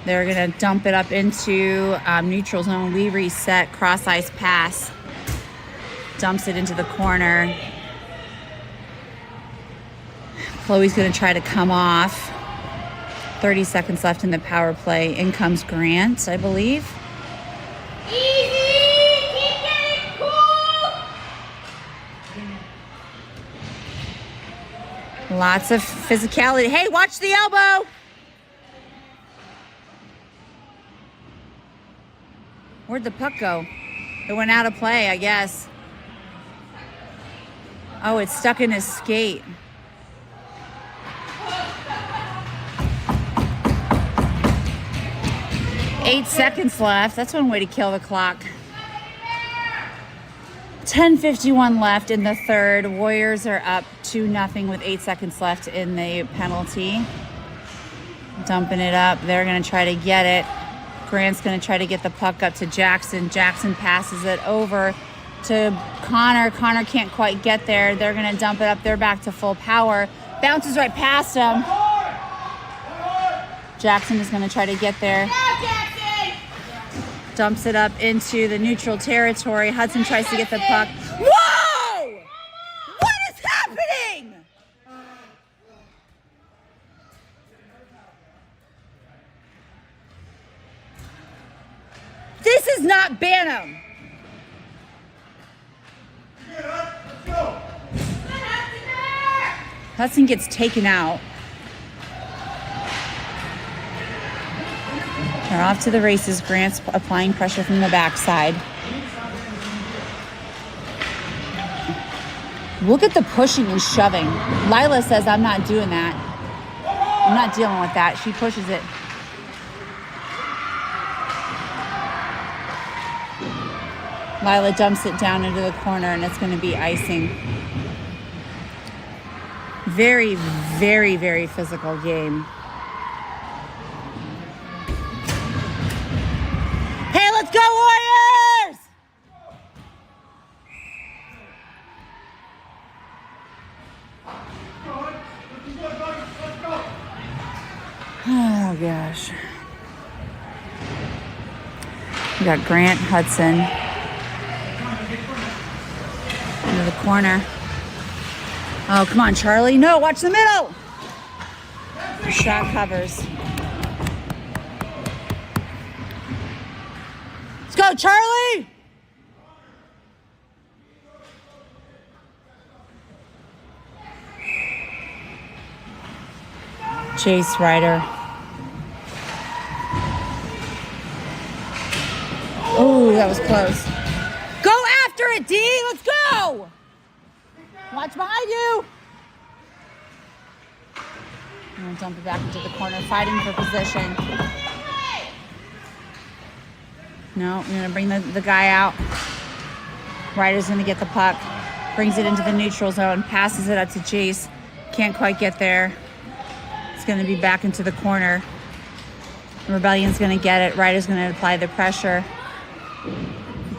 They're going to dump it up into neutral zone. We reset. Cross ice pass. Dumps it into the corner. Chloe's going to try to come off. 30 seconds left in the power play. In comes Grant, I believe. Easy! Keep getting cool! Lots of physicality. Hey, watch the elbow! Where'd the puck go? It went out of play, I guess. Oh, it's stuck in his skate. Eight seconds left. That's one way to kill the clock. 10:51 left in the third. Warriors are up 2-0 with 8 seconds left in the penalty. Dumping it up. They're going to try to get it. Grant's going to try to get the puck up to Jackson. Jackson passes it over to Connor. Connor can't quite get there. They're going to dump it up. They're back to full power. Bounces right past him. Jackson is going to try to get there. Dumps it up into the neutral territory. Hudson tries to get the puck. Whoa! What is happening? This is not Bantam. Hudson gets taken out. They're off to the races. Grant's applying pressure from the backside. Look at the pushing and shoving. Lila says, I'm not doing that. I'm not dealing with that. She pushes it. Lila dumps it down into the corner, and it's going to be icing. Very, very, very physical game. Let's go, Warriors! Oh, gosh. We got Grant, Hudson. Into the corner. Oh, come on, Charlie. No, watch the middle. Shot covers. Go, Charlie! Chase Ryder. Oh, that was close. Go after it, D! Let's go! Watch behind you! I'm gonna dump it back into the corner, fighting for position. No, we're going to bring the guy out. Ryder's going to get the puck. Brings it into the neutral zone. Passes it up to Jace. Can't quite get there. It's going to be back into the corner. Rebellion's going to get it. Ryder's going to apply the pressure.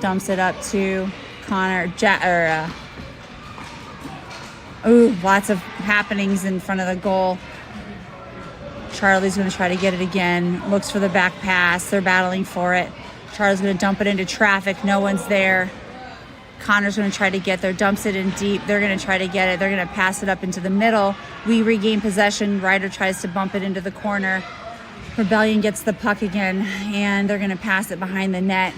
Dumps it up to Connor. Lots of happenings in front of the goal. Charlie's going to try to get it again. Looks for the back pass. They're battling for it. Charlie's going to dump it into traffic. No one's there. Connor's going to try to get there. Dumps it in deep. They're going to try to get it. They're going to pass it up into the middle. We regain possession. Ryder tries to bump it into the corner. Rebellion gets the puck again, and they're going to pass it behind the net.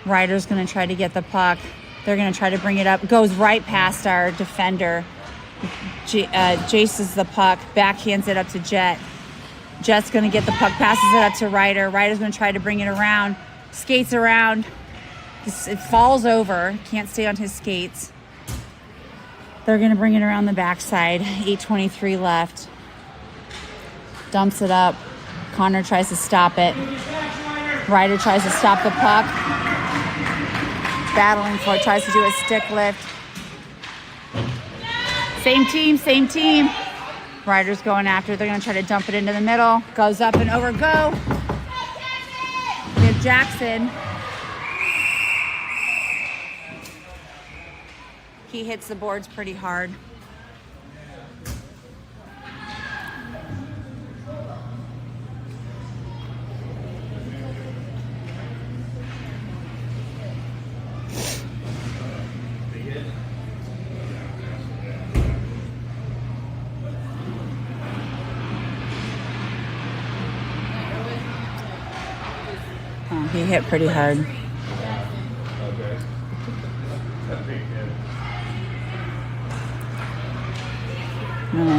Ryder's going to try to get the puck. They're going to try to bring it up. Goes right past our defender. Jace is the puck. Backhands it up to Jet. Jet's going to get the puck. Passes it up to Ryder. Ryder's going to try to bring it around. Skates around. It falls over. Can't stay on his skates. They're going to bring it around the backside. 8:23 left. Dumps it up. Connor tries to stop it. Ryder tries to stop the puck. Battling for it. Tries to do a stick lift. Same team. Ryder's going after it. They're going to try to dump it into the middle. Goes up and over. Go. We have Jackson. He hits the boards pretty hard. Oh, he hit pretty hard.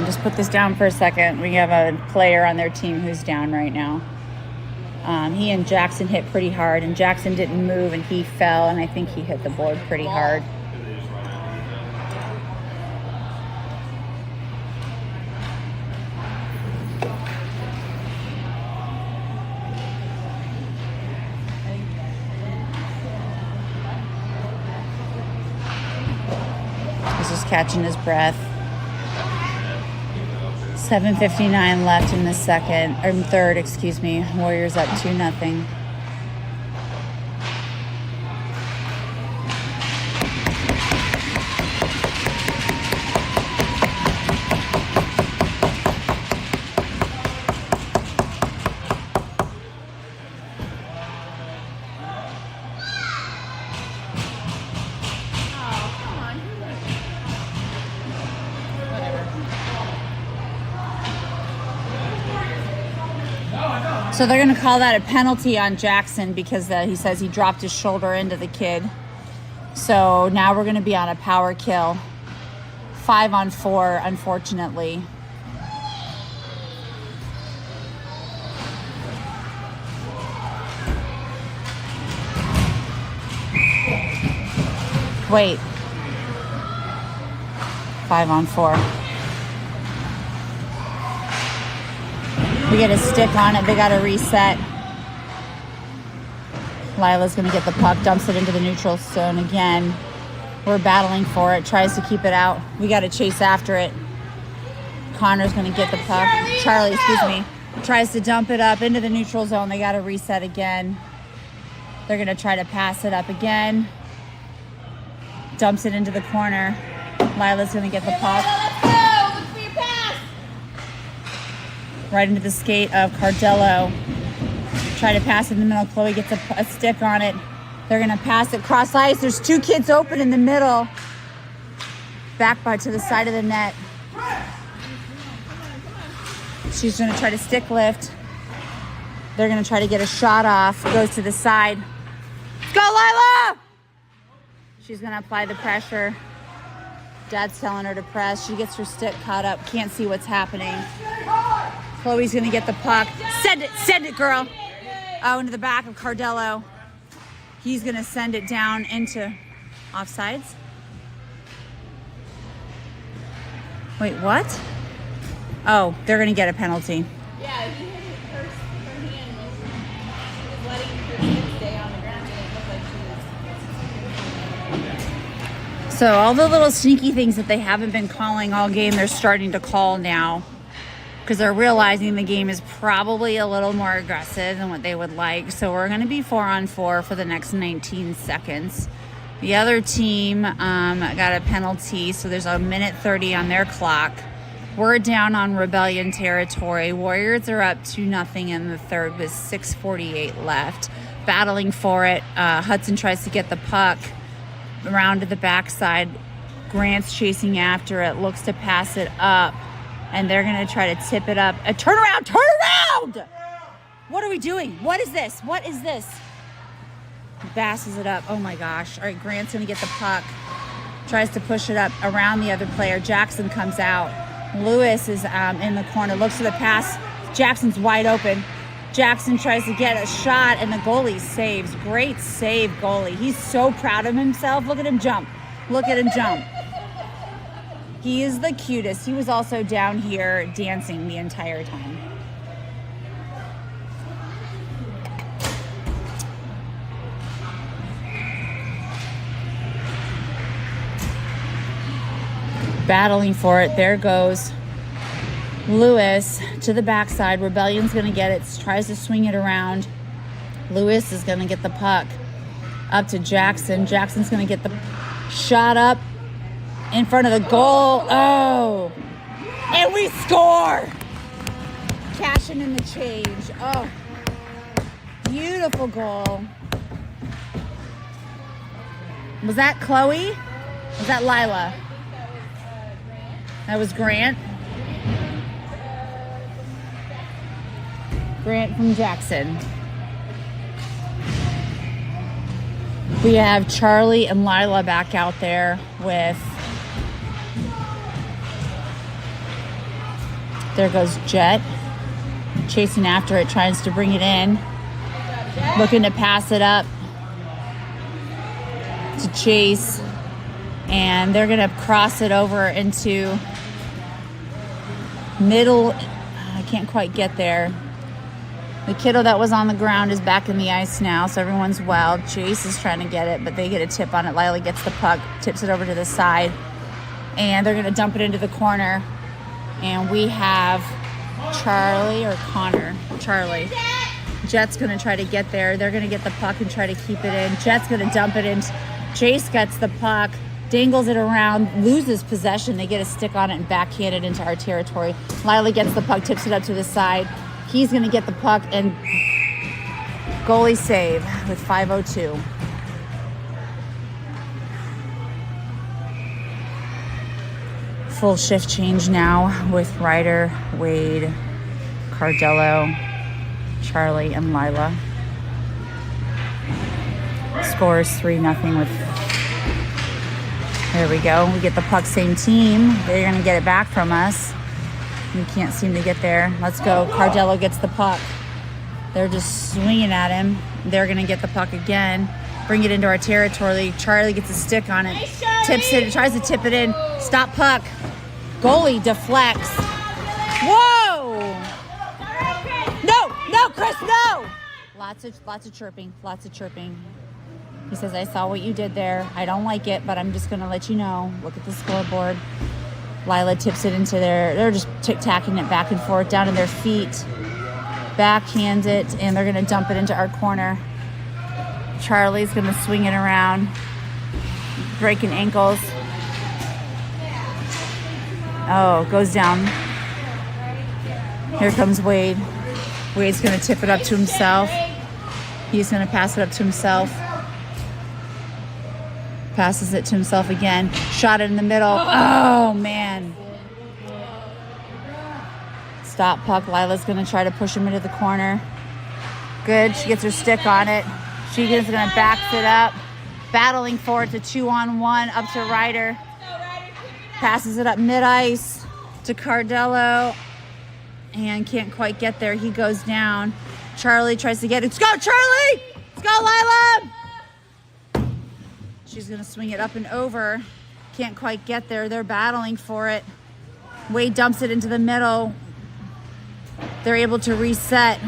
Just put this down for a second. We have a player on their team who's down right now. He and Jackson hit pretty hard, and Jackson didn't move, and he fell, and I think he hit the board pretty hard. He's just catching his breath. 7:59 left in the third, excuse me. Warriors up 2-0. So they're going to call that a penalty on Jackson because he says he dropped his shoulder into the kid. So now we're going to be on a power kill. 5-on-4, unfortunately. Wait. 5-on-4. We get a stick on it. They got to reset. Lila's going to get the puck, dumps it into the neutral zone again. We're battling for it, tries to keep it out. We got to chase after it. Connor's going to get the puck. Charlie, tries to dump it up into the neutral zone. They got to reset again. They're going to try to pass it up again. Dumps it into the corner. Lila's going to get the puck. Right into the skate of Cardello. Try to pass it in the middle. Chloe gets a stick on it. They're going to pass it cross ice. There's two kids open in the middle. Back to the side of the net. She's going to try to stick lift. They're going to try to get a shot off. Goes to the side. Go, Lila! She's going to apply the pressure. Dad's telling her to press. She gets her stick caught up. Can't see what's happening. Chloe's going to get the puck. Send it, girl. Oh, into the back of Cardello. He's going to send it down into offsides. Wait, what? Oh, they're going to get a penalty. Yeah, he hit her hand. She was letting her stick stay on the ground. So all the little sneaky things that they haven't been calling all game, they're starting to call now because they're realizing the game is probably a little more aggressive than what they would like. So we're going to be 4-on-4 for the next 19 seconds. The other team got a penalty, so there's a minute 30 on their clock. We're down on Rebellion territory. Warriors are up 2-0 in the third with 6:48 left. Battling for it. Hudson tries to get the puck around to the backside. Grant's chasing after it, looks to pass it up, and they're going to try to tip it up. Turn around! Turn around! What are we doing? What is this? What is this? Basses it up. Oh my gosh. All right, Grant's going to get the puck. Tries to push it up around the other player. Jackson comes out. Lewis is in the corner, looks for the pass. Jackson's wide open. Jackson tries to get a shot, and the goalie saves. Great save, goalie. He's so proud of himself. Look at him jump. Look at him jump. He is the cutest. He was also down here dancing the entire time. Battling for it. There goes Lewis to the backside. Rebellion's going to get it. Tries to swing it around. Lewis is going to get the puck up to Jackson. Jackson's going to get the shot up in front of the goal. Oh! And we score! Cashing in the change. Oh. Beautiful goal. Was that Chloe? Was that Lila? That was Grant. Grant from Jackson. We have Charlie and Lila back out there with... There goes Jet. Chasing after it, tries to bring it in. Looking to pass it up to Chase. And they're going to cross it over into middle. I can't quite get there. The kiddo that was on the ground is back in the ice now, so everyone's wild. Chase is trying to get it, but they get a tip on it. Lila gets the puck, tips it over to the side, and they're going to dump it into the corner. And we have Charlie or Connor. Charlie. Jet's going to try to get there. They're going to get the puck and try to keep it in. Jet's going to dump it in. Chase gets the puck, dangles it around, loses possession. They get a stick on it and backhand it into our territory. Lila gets the puck, tips it up to the side. He's going to get the puck and goalie save with 5:02. Full shift change now with Ryder, Wade, Cardello, Charlie, and Lila. Scores 3-0 with... There we go. We get the puck, same team. They're going to get it back from us. We can't seem to get there. Let's go. Cardello gets the puck. They're just swinging at him. They're going to get the puck again. Bring it into our territory. Charlie gets a stick on it. Tips it. Tries to tip it in. Stop puck. Goalie deflects. Whoa! No, Chris, no! Lots of chirping. Lots of chirping. He says, I saw what you did there. I don't like it, but I'm just going to let you know. Look at the scoreboard. Lila tips it into they're just tic-tacking it back and forth down in their feet. Backhand it, and they're going to dump it into our corner. Charlie's going to swing it around, breaking ankles. Oh, goes down. Here comes Wade. Wade's going to tip it up to himself. He's going to pass it up to himself. Passes it to himself again. Shot it in the middle. Oh, man. Stop puck. Lila's going to try to push him into the corner. Good. She gets her stick on it. She is going to back it up. Battling for it to 2-on-1 up to Ryder. Passes it up mid-ice to Cardello. And can't quite get there. He goes down. Charlie tries to get it. Let's go, Charlie! Let's go, Lila! She's going to swing it up and over. Can't quite get there. They're battling for it. Wade dumps it into the middle. They're able to reset.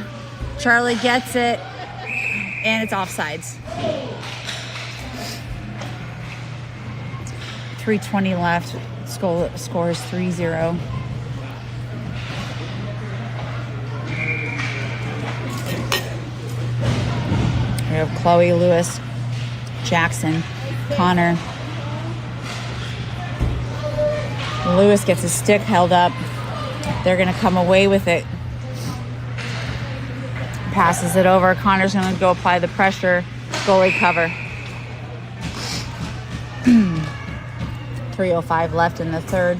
Charlie gets it. And it's offsides. 3:20 left. Score is 3-0. We have Chloe, Lewis, Jackson, Connor. Lewis gets his stick held up. They're going to come away with it. Passes it over. Connor's going to go apply the pressure. Goalie cover. 3:05 left in the third.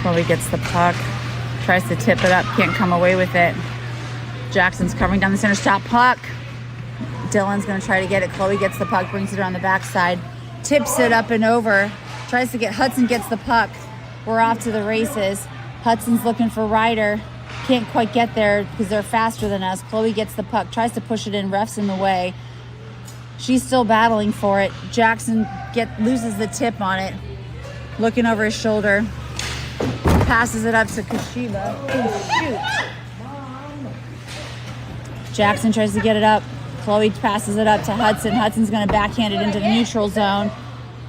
Chloe gets the puck. Tries to tip it up. Can't come away with it. Jackson's covering down the center. Stop puck. Dylan's going to try to get it. Chloe gets the puck. Brings it around the backside. Tips it up and over. Tries to get... Hudson gets the puck. We're off to the races. Hudson's looking for Ryder. Can't quite get there because they're faster than us. Chloe gets the puck. Tries to push it in. Ref's in the way. She's still battling for it. Jackson loses the tip on it. Looking over his shoulder. Passes it up to Kashiba. Oh, shoot. Jackson tries to get it up. Chloe passes it up to Hudson. Hudson's going to backhand it into the neutral zone.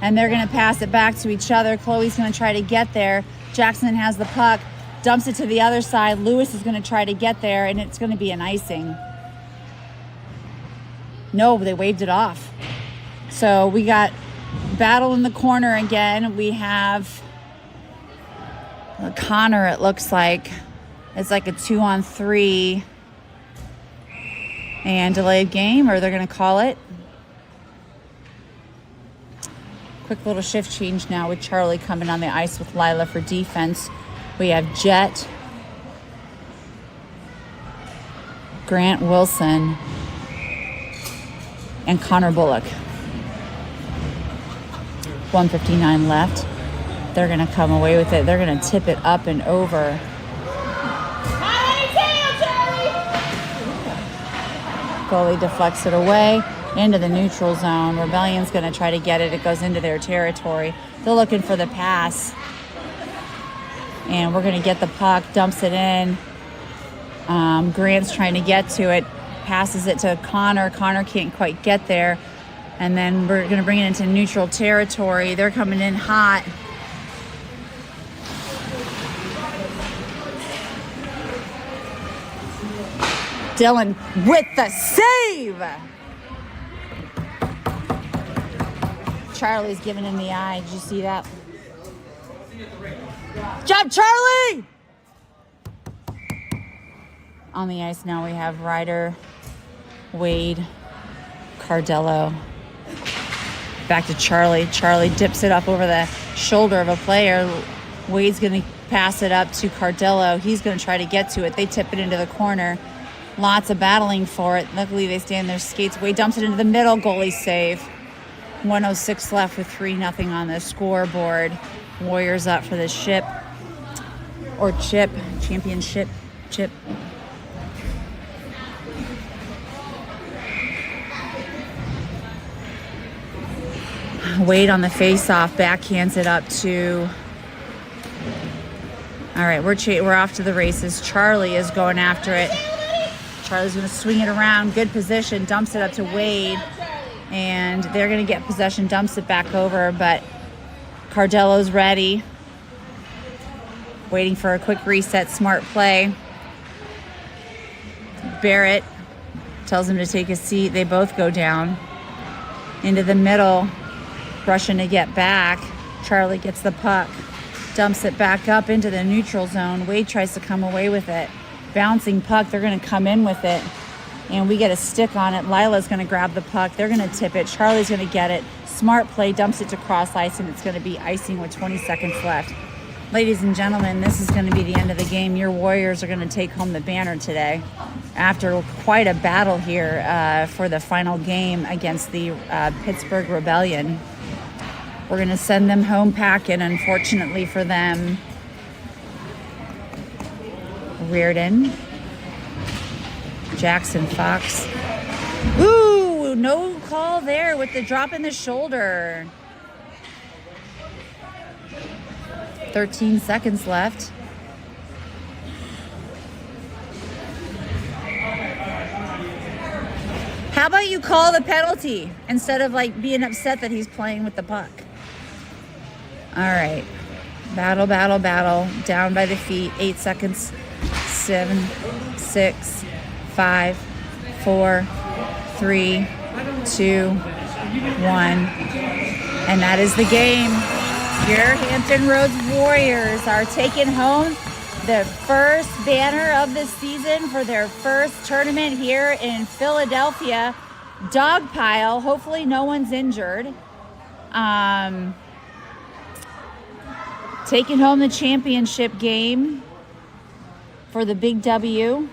And they're going to pass it back to each other. Chloe's going to try to get there. Jackson has the puck. Dumps it to the other side. Lewis is going to try to get there. And it's going to be an icing. No, they waved it off. So we got battle in the corner again. We have Connor, it looks like. It's like a 2-on-3 and delayed game, or they're going to call it. Quick little shift change now with Charlie coming on the ice with Lila for defense. We have Jet, Grant Wilson, and Connor Bullock. 1:59 left. They're going to come away with it. They're going to tip it up and over. Goalie deflects it away into the neutral zone. Rebellion's going to try to get it. It goes into their territory. They're looking for the pass. And we're going to get the puck. Dumps it in. Grant's trying to get to it. Passes it to Connor. Connor can't quite get there. And then we're going to bring it into neutral territory. They're coming in hot. Dylan with the save. Charlie's giving him the eye. Did you see that? Job, Charlie! On the ice now we have Ryder, Wade, Cardello. Back to Charlie. Charlie dips it up over the shoulder of a player. Wade's going to pass it up to Cardello. He's going to try to get to it. They tip it into the corner. Lots of battling for it. Luckily, they stay in their skates. Wade dumps it into the middle. Goalie save. 1:06 left with 3-0 on the scoreboard. Warriors up for the chip. Championship chip. Wade on the face-off. Backhands it up to... All right, we're off to the races. Charlie is going after it. Charlie's going to swing it around. Good position. Dumps it up to Wade. And they're going to get possession. Dumps it back over. But Cardello's ready. Waiting for a quick reset. Smart play. Barrett tells him to take a seat. They both go down. Into the middle. Rushing to get back. Charlie gets the puck. Dumps it back up into the neutral zone. Wade tries to come away with it. Bouncing puck, they're going to come in with it. And we get a stick on it. Lila's going to grab the puck. They're going to tip it. Charlie's going to get it. Smart play, dumps it to cross ice, and it's going to be icing with 20 seconds left. Ladies and gentlemen, this is going to be the end of the game. Your Warriors are going to take home the banner today after quite a battle here for the final game against the Pittsburgh Rebellion. We're going to send them home packing, unfortunately for them. Reardon, Jackson, Fox. Ooh, no call there with the drop in the shoulder. 13 seconds left. call the penalty instead of like being upset that he's playing with the puck. All right. Battle, battle, battle. Down by the feet. 8 seconds. 7, 6, 5, 4, 3, 2, 1. And that is the game. Your Hampton Roads Warriors are taking home the first banner of the season for their first tournament here in Philadelphia. Dog pile. Hopefully no one's injured. Taking home the championship game for the Big W.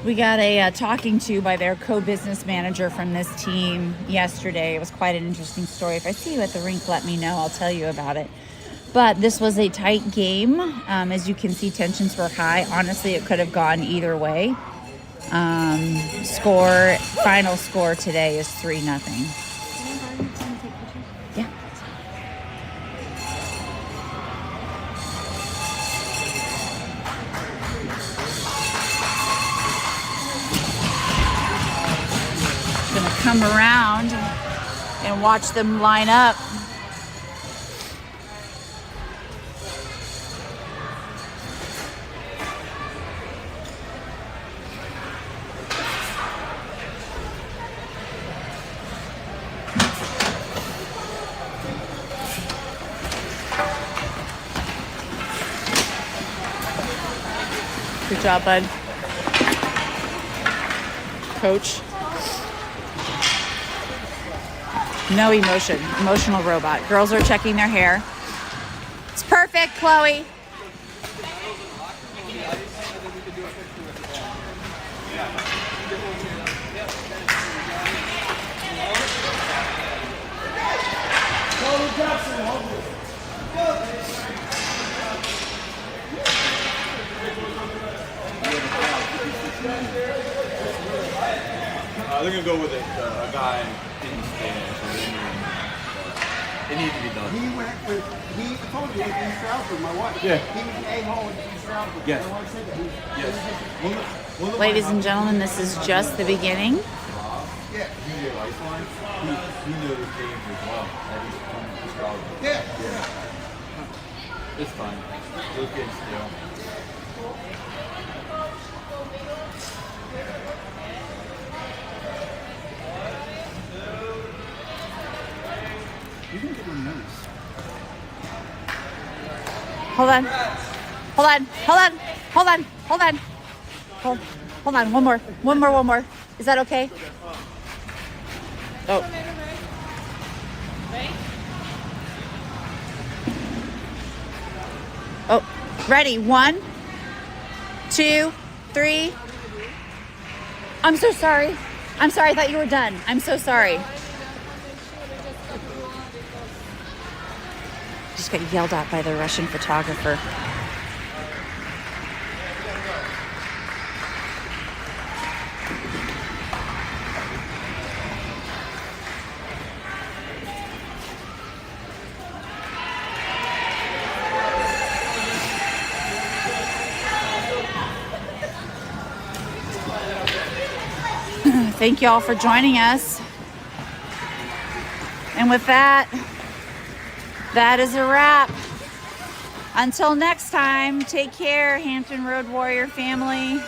We got a talking to by their co-business manager from this team yesterday. It was quite an interesting story. If I see you at the rink, let me know. I'll tell you about it. But this was a tight game. As you can see, tensions were high. Honestly, it could have gone either way. Final score today is 3-0. Yeah. Gonna come around and watch them line up. Good job, bud. Coach. No emotion. Emotional robot. Girls are checking their hair. It's perfect, Chloe. They're gonna go with a guy in the stands. It needs to be done. He went with, he told you, in Stroudsburg, my wife. Yeah. He was an a-hole in Stroudsburg. Yes. My wife said that. Yes. Ladies and gentlemen, this is just the beginning. Yeah. He Lifeline. He knows his games as well. That he's from Stroudsburg. Yeah. It's fine. Those games still. You can get one of those. Hold on. Hold on. Hold on. Hold on. Hold on. Hold on. One more. One more. Is that okay? Oh. Oh. Ready. 1, 2, 3. I'm so sorry. I'm sorry. I thought you were done. I'm so sorry. Just got yelled at by the Russian photographer. Thank you all for joining us. And with that, that is a wrap. Until next time, take care, Hampton Road Warrior family.